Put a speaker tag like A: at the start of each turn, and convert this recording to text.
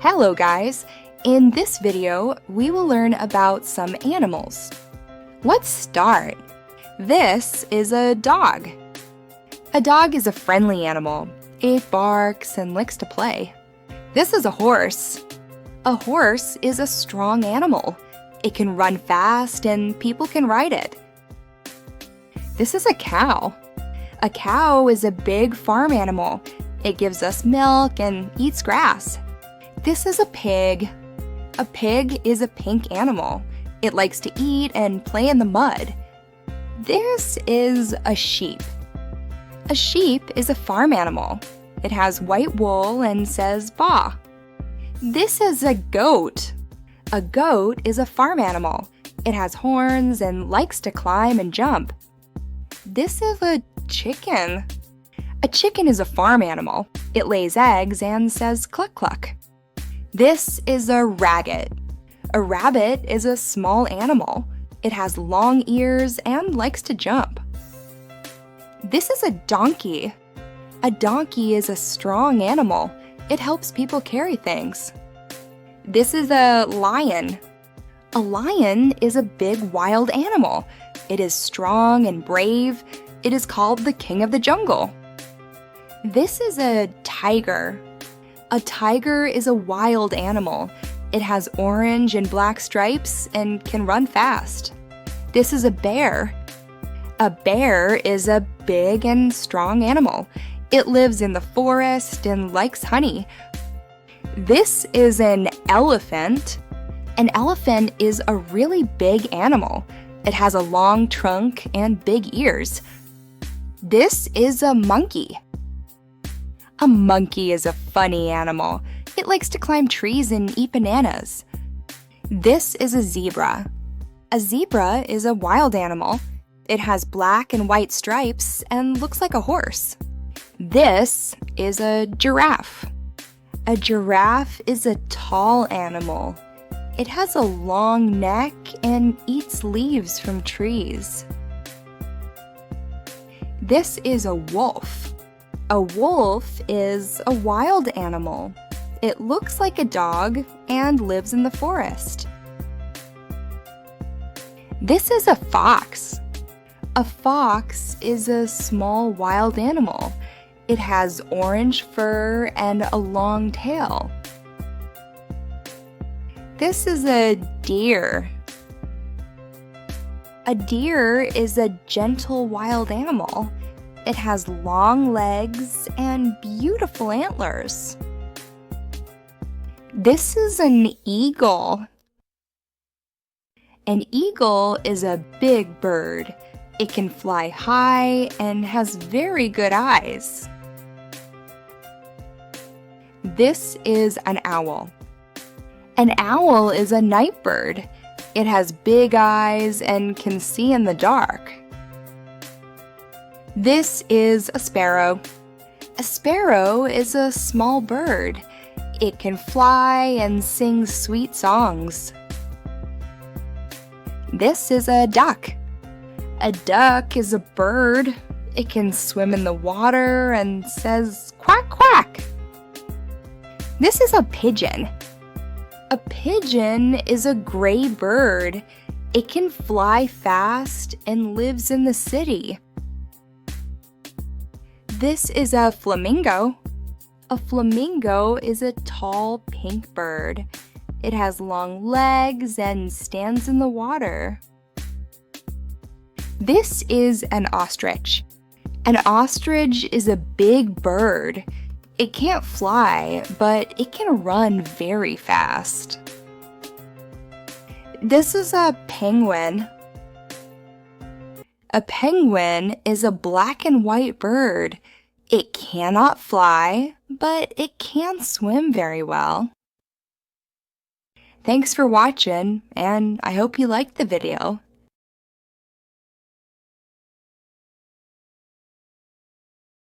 A: Hello guys! In this video, we will learn about some animals. Let's start. This is a dog. A dog is a friendly animal. It barks and likes to play. This is a horse. A horse is a strong animal. It can run fast and people can ride it. This is a cow. A cow is a big farm animal. It gives us milk and eats grass. This is a pig. A pig is a pink animal. It likes to eat and play in the mud. This is a sheep. A sheep is a farm animal. It has white wool and says baa. This is a goat. A goat is a farm animal. It has horns and likes to climb and jump. This is a chicken. A chicken is a farm animal. It lays eggs and says cluck cluck. This is a rabbit. A rabbit is a small animal. It has long ears and likes to jump. This is a donkey. A donkey is a strong animal. It helps people carry things. This is a lion. A lion is a big wild animal. It is strong and brave. It is called the king of the jungle. This is a tiger. A tiger is a wild animal. It has orange and black stripes and can run fast. This is a bear. A bear is a big and strong animal. It lives in the forest and likes honey. This is an elephant. An elephant is a really big animal. It has a long trunk and big ears. This is a monkey. A monkey is a funny animal. It likes to climb trees and eat bananas. This is a zebra. A zebra is a wild animal. It has black and white stripes and looks like a horse. This is a giraffe. A giraffe is a tall animal. It has a long neck and eats leaves from trees. This is a wolf. A wolf is a wild animal. It looks like a dog and lives in the forest. This is a fox. A fox is a small wild animal. It has orange fur and a long tail. This is a deer. A deer is a gentle wild animal. It has long legs and beautiful antlers. This is an eagle. An eagle is a big bird. It can fly high and has very good eyes. This is an owl. An owl is a night bird. It has big eyes and can see in the dark. This is a sparrow. A sparrow is a small bird. It can fly and sing sweet songs. This is a duck. A duck is a bird. It can swim in the water and says quack quack. This is a pigeon. A pigeon is a gray bird. It can fly fast and lives in the city. This is a flamingo. A flamingo is a tall pink bird. It has long legs and stands in the water. This is an ostrich. An ostrich is a big bird. It can't fly, but it can run very fast. This is a penguin. A penguin is a black and white bird. It cannot fly, but it can swim very well. Thanks for watching, and I hope you liked the video.